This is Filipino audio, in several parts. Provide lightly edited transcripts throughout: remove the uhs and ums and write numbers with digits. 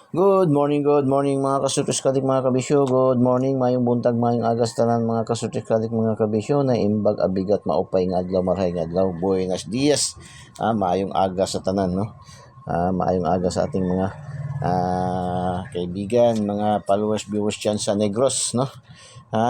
Good morning mga kasultis kadik mga kabisyo. Good morning, mayong buntag, mayong agas tanan mga kasultis kadik mga kabisyo na imbag abigat maupay nga adlaw marhay nga adlaw. Buenos dias. Mayong agas sa tanan no. Mayong agas sa ating mga kaibigan, mga followers, viewers dyan sa Negros no.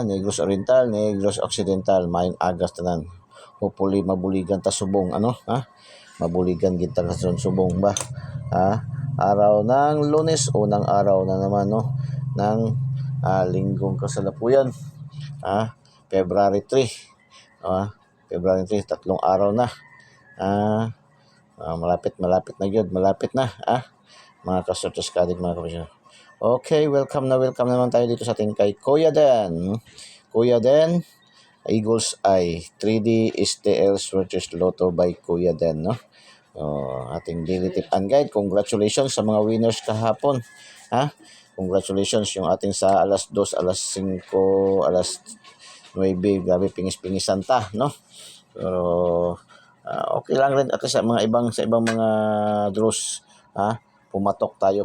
Negros Oriental, Negros Occidental, mayong agas tanan. Hopefully mabuligan ta subong mabuligan kita sa subong ba. Araw ng Lunes, unang araw na naman no ng linggong kasalukuyan. February 3. February 3, tatlong araw na. Malapit na mga kasortos kadik mga kabisyo. Okay, welcome naman tayo dito sa ating kay Kuya Den. Kuya Den, Eagles Eye 3D STL Switches Lotto by Kuya Den no. Ating daily tip and guide. Congratulations sa mga winners kahapon. Congratulations yung ating sa alas 2, alas 5, alas 9. Grabe, pingis-pingisan ta, no? Pero okay lang rin at sa ibang mga draws, pumasok tayo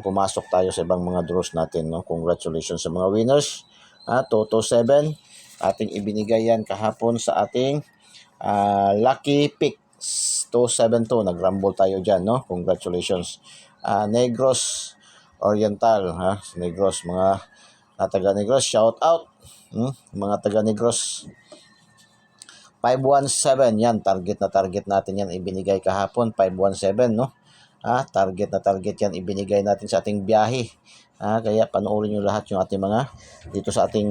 sa ibang mga draws natin, no? Congratulations sa mga winners. Toto 7 ating ibinigay yan kahapon sa ating lucky pick 272. Nag-rumble tayo dyan, no? Congratulations. Negros Oriental, Negros, mga taga Negros, shout out. Mga taga Negros. 517, yan, target natin yan, ibinigay kahapon, 517, no? Target yan, ibinigay natin sa ating biyahe. Kaya panoorin nyo lahat yung ating mga dito sa ating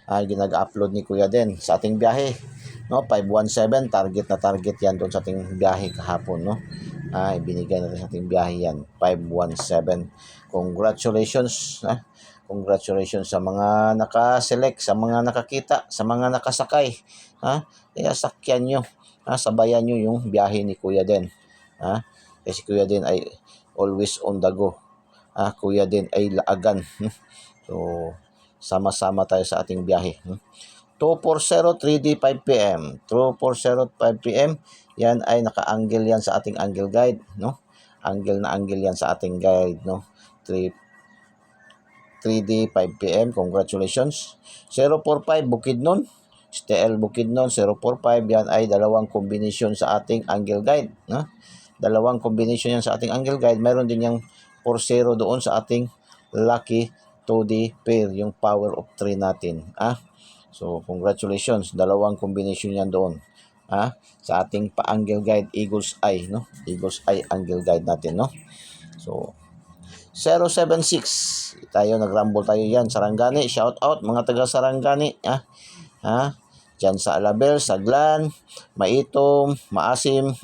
ginag-upload ni Kuya Den sa ating biyahe, no? 517, target yan doon sa ating biyahe kahapon, no? Ibinigay natin sa ating biyahe yan, 517. Congratulations, congratulations sa mga naka-select, sa mga nakakita, sa mga nakasakay. Kaya sakyan nyo, sabayan nyo yung biyahe ni Kuya Den. Kasi Kuya Den ay always on the go. Kuya Den ay laagan. So, sama-sama tayo sa ating biyahe. 240 3D 5 PM. 240 5 PM. Yan ay naka-angle yan sa ating angle guide, no? Angle yan sa ating guide, no? 3D 5 PM. Congratulations. 045 Bukidnon. STL Bukidnon 045. Yan ay dalawang combination sa ating angle guide, no? Dalawang combination yan sa ating angle guide. Mayroon din yung 40 doon sa ating lucky 2D pair, yung power of 3 natin. So, congratulations. Dalawang combination yan doon. Sa ating pa-angle guide, Eagles Eye, no? Eagles Eye angle guide natin, no? So, 076. Tayo, nag-rumble tayo yan. Sarangani, shout out mga taga Sarangani. Diyan sa Alabel, Saglan, Maitom, Maasim.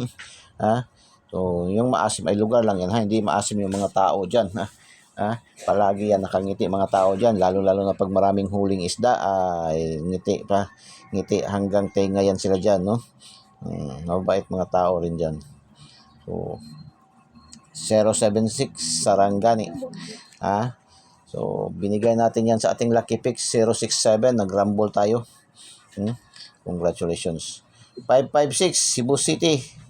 So, yung maasim ay lugar lang yan, hindi maasim yung mga tao dyan. Palagi yan nakangiti mga tao dyan, lalo na pag maraming huling isda, ay ngiti hanggang tenga yan sila dyan, no? Mabait mga tao rin dyan. So, 076 Sarangani. So, binigay natin yan sa ating lucky pick 067, nag-rumble tayo. Congratulations. 556 Cebu City.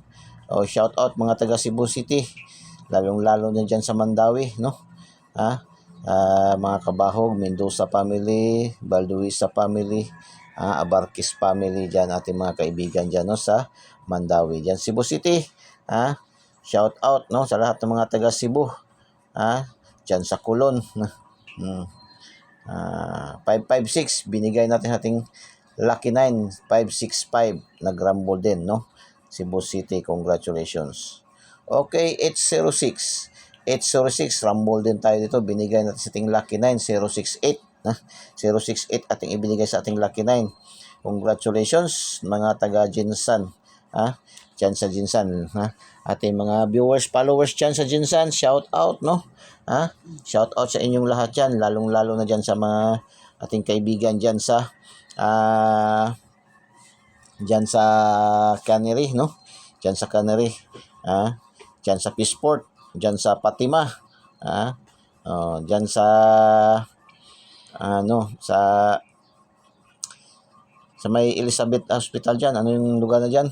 Shout out mga taga Cebu City, lalong-lalo na dyan sa Mandawi, no? Mga Kabahog, Mendoza family, Balduisa family, Abarquis family dyan, ating mga kaibigan dyan, no, sa Mandawi dyan, Cebu City. Shout out, no, sa lahat ng mga taga Cebu, dyan sa Kulon. 556 binigay natin sa ating lucky 9, 565, nag-rumble din, no? Cebu City, congratulations. Okay, 806. 806, rumble din tayo dito. Binigay natin sa ating lucky 9, 068. 068 ating ibinigay sa ating lucky 9. Congratulations, mga taga Jinsan. Dyan sa Jinsan. Ating mga viewers, followers dyan sa Jinsan, shout out, no? Shout out sa inyong lahat dyan, lalong-lalo na dyan sa mga ating kaibigan dyan sa Canary, no? Diyan sa Canary, diyan sa Peaceport, diyan sa Fatima, diyan sa sa may Elizabeth Hospital diyan. Ano yung lugar na diyan?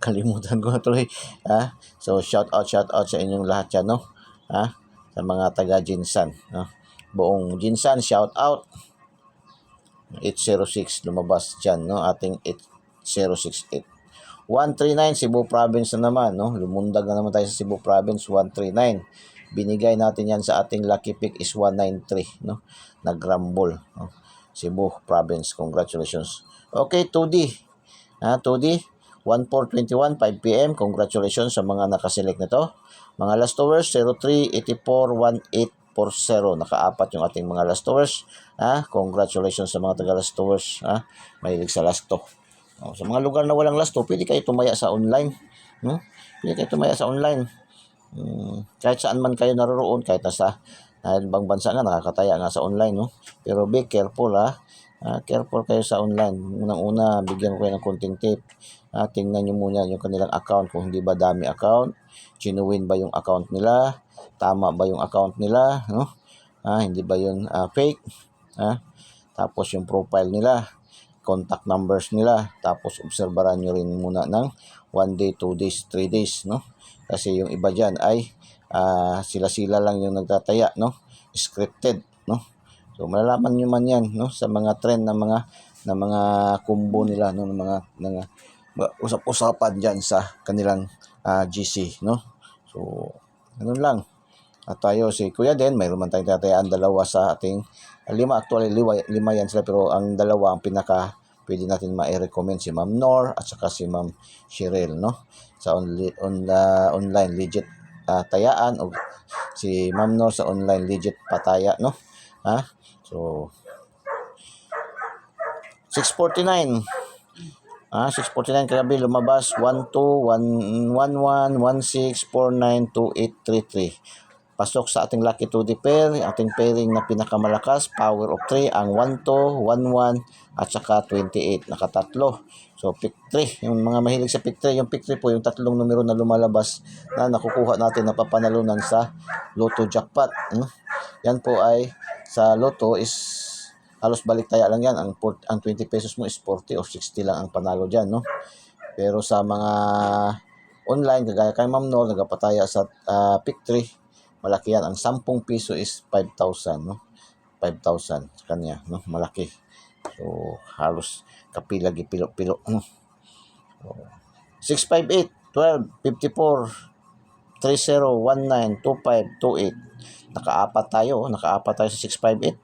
Kalimutan ko na tuloy. So shout out sa inyong lahat diyan, no? sa mga taga Jinsan. Buong Jinsan, shout out. 806 lumabas dyan, no? Ating 8068. 139 Cebu Province na naman, no? Lumundag na naman tayo sa Cebu Province, 139. Binigay natin yan sa ating lucky pick is 193, no? Nagrumble, no? Cebu Province, congratulations. Okay, 2D. 2D, 1421, 5 p.m. Congratulations sa mga nakaselect nito. Mga last hours, 03, 84, 1840. Nakaapat yung ating mga last hours. Congratulations sa mga taga last hours. Mahilig sa last to. Sa mga lugar na walang last to, pwede kayo tumaya sa online. Pwede kayo tumaya sa online. Kahit saan man kayo naroon, kahit nasa ibang bansa nga, nakakataya nga sa online. No? Pero be careful, careful kayo sa online. Unang-una, bigyan ko kayo ng konting tip. Tingnan nyo muna yung kanilang account, kung hindi ba dami account, genuine ba yung account nila, tama ba yung account nila, no? Hindi ba yun fake, tapos yung profile nila, contact numbers nila, tapos obserbaran nyo rin muna ng 1 day, 2 days, 3 days, no? Kasi yung iba dyan ay sila-sila lang yung nagtataya, no? Scripted, no? So malalaman nyo man yan, no? Sa mga trend ng mga combo nila, no? Ng mga usap-usapan dyan sa kanilang GC, no? So ganun lang. At tayo si Kuya Den, mayroon man tayong tatayaan dalawa sa ating 5, actually 5 yan sila, pero ang dalawa ang pinaka pwede natin ma-recommend, si Ma'am Nor at saka si Ma'am Cheryl, no? Sa online legit tayaan, o si Ma'am Nor sa online legit pataya, no? So 649. 649 grabe, lumabas 121116492833. Pasok sa ating lucky 2D pair, ating pairing na pinakamalakas, power of 3, ang 12, 11 at saka 28, nakatatlo. So pick 3, yung mga mahilig sa pick 3, yung pick 3 po yung tatlong numero na lumalabas na nakukuha natin na papanalunan sa Lotto Jackpot. Yan po ay sa Lotto is halos baliktaya lang yan. Ang 20 pesos mo is 40 o 60 lang ang panalo dyan, no? Pero sa mga online, kagaya kay Ma'am Nor, nagapataya sa pick 3, malaki yan. Ang 10 piso is 5,000, no? 5,000 sa kanya, no? Malaki. So halos kapilagi pilo-pilo, no? So, 658 12 54 30 19 25 28. Nakaapat tayo sa 658,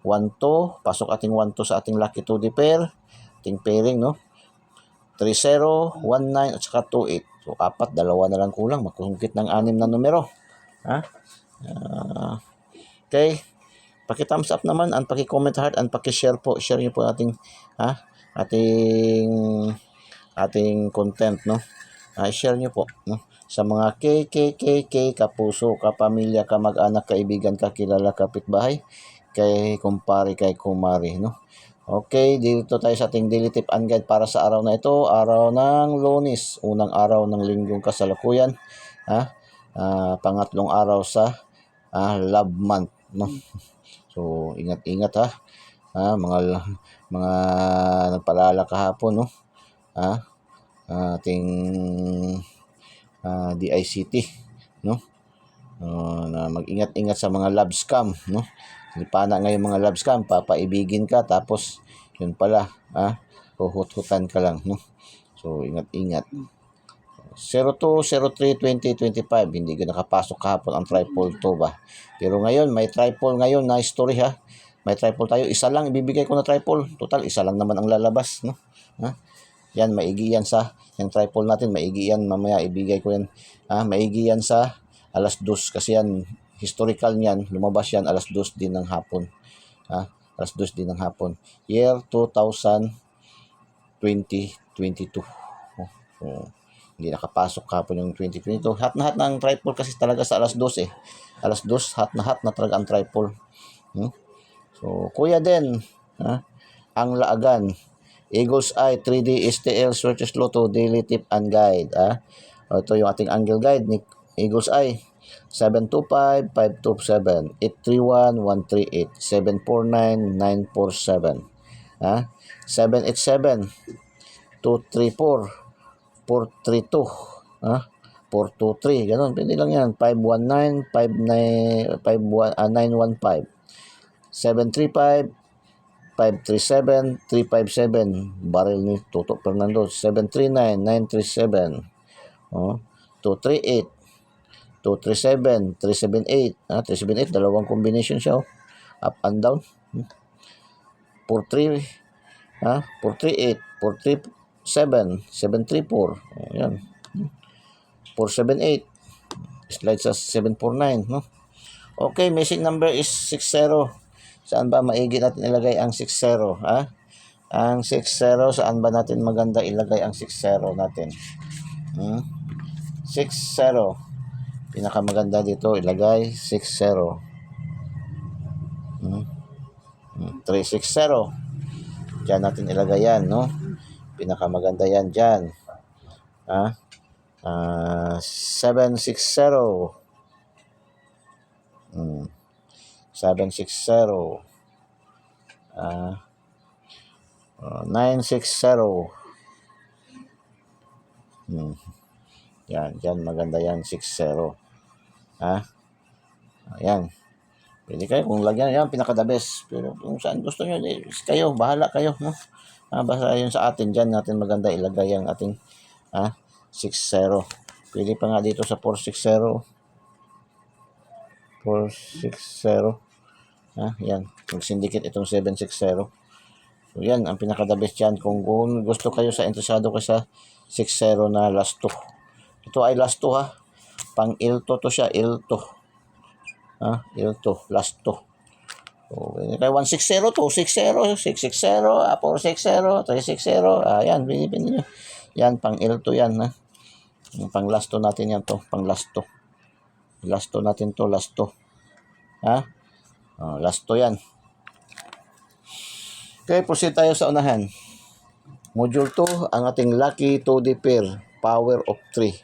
1-2, pasok ating 1-2 sa ating lucky 2D pair, ating pairing, no? 30, 19 at saka 28. So apat, dalawa na lang kulang, makusungkit ng 6 na numero. Okay, paki-thumbs up naman, and paki-comment heart, and paki-share po. Share niyo po ating ating content, no? Share niyo po, no? Sa mga KKKK, kapuso, kapamilya, kamag-anak, kaibigan, kakilala, kapitbahay, kay kumpare, kay kumari, no? Okay, dito tayo sa ating daily tip and guide para sa araw na ito, araw ng Lunes, unang araw ng linggong kasalukuyan, pangatlong araw sa love month, no? So ingat-ingat, mga nagpalala kahapon, no? Ating DICT, no? Na mag-ingat-ingat sa mga love scam, no? Lipana ngayon mga love scam, papaibigin ka tapos yun pala, huhut-hutan ka lang, no? So ingat-ingat. 02-03-2025, hindi ko nakapasok kahapon ang triple to ba. Pero ngayon, may triple ngayon na story, May triple tayo. Isa lang ibibigay ko na triple. Total, isa lang naman ang lalabas, no? Yan, maigi yan yung triple natin, maigi yan. Mamaya ibigay ko yan. Maigi yan sa alas 2 kasi yan, historical niyan, lumabas yan alas 2 din ng hapon. Alas 2 din ng hapon. Year 2022. Hindi nakapasok kahapon yung 2022. Hat na hat ng triple kasi talaga sa alas 2 eh. Alas 2, hat na talaga ang triple. So, Kuya Den, ang Laagan, Eagles Eye, 3D STL, Searches Lotto, Daily Tip and Guide. Ito yung ating angle guide ni Eagles Eye. 725-527, 831-138, 749-947, 787, 234, 432, 423, ganun. Pwede lang yan. 519, 915, 735, 537, 357. Barrel ni Toto Fernando. 739, 937. Oh, 238, 237, 378. 378, dalawang combination siya. Up and down. 43, 438, 437, 734. Ayan. 478. Slide sa 749, no? Okay, missing number is 60. Saan ba maigi natin ilagay ang 60, Ang 60, saan ba natin maganda ilagay ang 60 natin? 60. Pinakamaganda dito ilagay 60. 360. Diyan natin ilagay yan, no? Pinakamaganda yan dyan. 760. 760. 960. Yan maganda yan, 60. Ayan. Pwede kayo kung lagyan yan, pinaka-the best. Pero kung saan gusto nyo, kayo, bahala kayo, no? Basta yun sa atin, dyan natin maganda ilagay ang ating 60. Pwede pa nga dito sa 460. 460. Yan. Mag-syndicate itong 760. So, yan, ang pinaka-the best yan. Kung gusto kayo sa interesado kayo sa 60 na last 2. Ito ay last 2, Pang ilto to siya, ilto. Ilto, last 2. So, kaya 160, 260, 660, 460, 360. Ayan, binibili nyo. Yan, pang ilto yan, Yung pang last 2 natin yan to, pang last 2. Last 2 natin to, last 2. Last 2 yan. Okay, proceed tayo sa unahan. Module 2, ang ating lucky 2D pair, power of 3.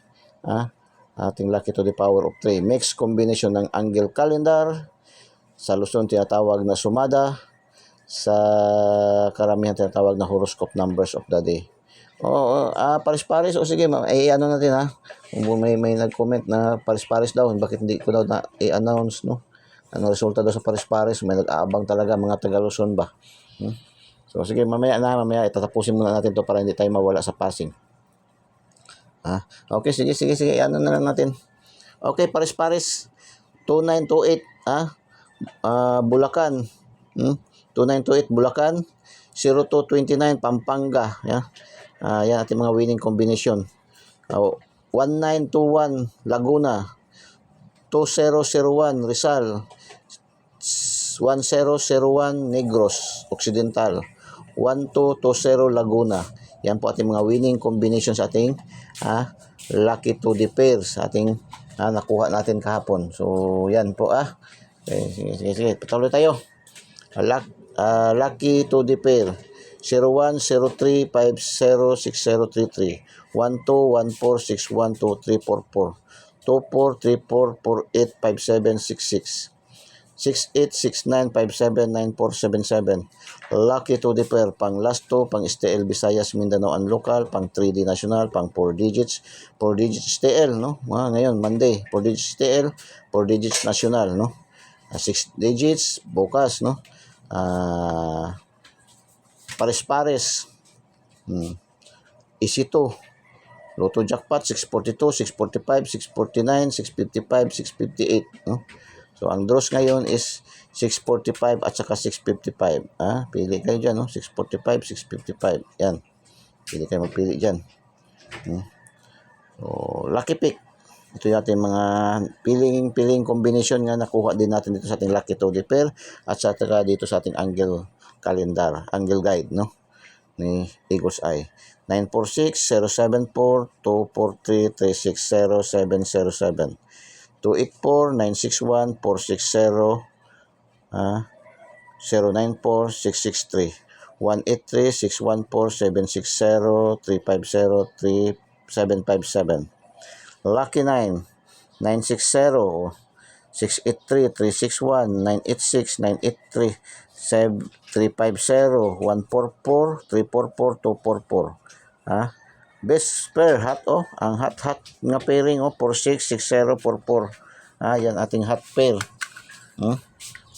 Ating lucky to the power of 3. Mix combination ng angle calendar. Sa Luzon tinatawag na sumada. Sa karamihan tinatawag na horoscope numbers of the day. Paris-paris. O sige, ano natin, Kung may nag-comment na paris-paris daw, bakit hindi ko daw na i-announce, no? Ano resulta daw sa paris-paris? May nag-aabang talaga, mga taga Luzon ba? So sige, mamaya itatapusin muna natin to para hindi tayo mawala sa passing. Okay, sige. Ano na lang natin. Okay, pares-pares. 2928, Bulacan. 2928, Bulacan. 0229, Pampanga. Yan ating mga winning combination. 1921, Laguna. 2001, Rizal. 1001, Negros Occidental. 1220, Laguna. Yan po ating mga winning combination sa ating lucky 2D pairs ating nakuha natin kahapon. So yan po Okay, sige. Patuloy tayo. Lucky 2D pair 0103506033 1214612344 2434485766 6869579477. Lucky to the pair, pang last 2, pang STL Visayas, Mindanao and local, pang 3D national, pang 4 digits, 4 digits STL, no? Ngayon, Monday, 4 digits STL, 4 digits national, no? 6 digits, bukas, no? Pares-pares. Easy to. Lotto jackpot, 642, 645, 649, 655, 658, no? So, ang draws ngayon is 645 at saka 655. Pili kayo dyan, no? 645, 655. Yan. Pili kayo magpili dyan. So, lucky pick. Ito yung ating mga piling combination nga nakuha din natin dito sa ating lucky 2D pair at saka dito sa ating angle calendar, angle guide, no? Ni Eagle's Eye. 946-074-243-360-707. 284-961-460, 094-663, 183-614-760-350-3757. Lucky 9, 960, 683-361, 986-983, 350, 144, 344, 244. Best pair, hot ang hot nga pairing 466044. Yan ating hot pair.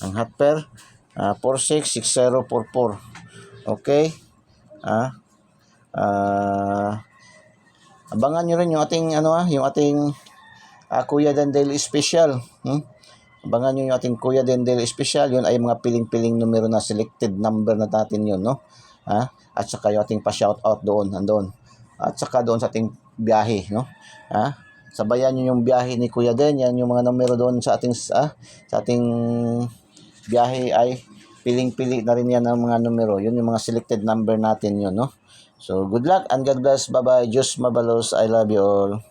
Ang hot pair 466044. Okay? Abangan nyo rin yung ating yung ating Kuya Dan Daily Special. Abangan nyo yung ating Kuya Dan Daily Special. Yun ay mga piling-piling numero na selected number na natin yun, no? At saka yung ating pa-shoutout doon, andoon. At saka doon sa ating biyahe, no? Sabayan nyo yung biyahe ni Kuya Dan. Yan yung mga numero doon sa ating biyahe ay piling-pili na rin yan ng mga numero. Yun yung mga selected number natin yun, no? So, good luck and God bless. Bye-bye. Diyos mabalos. I love you all.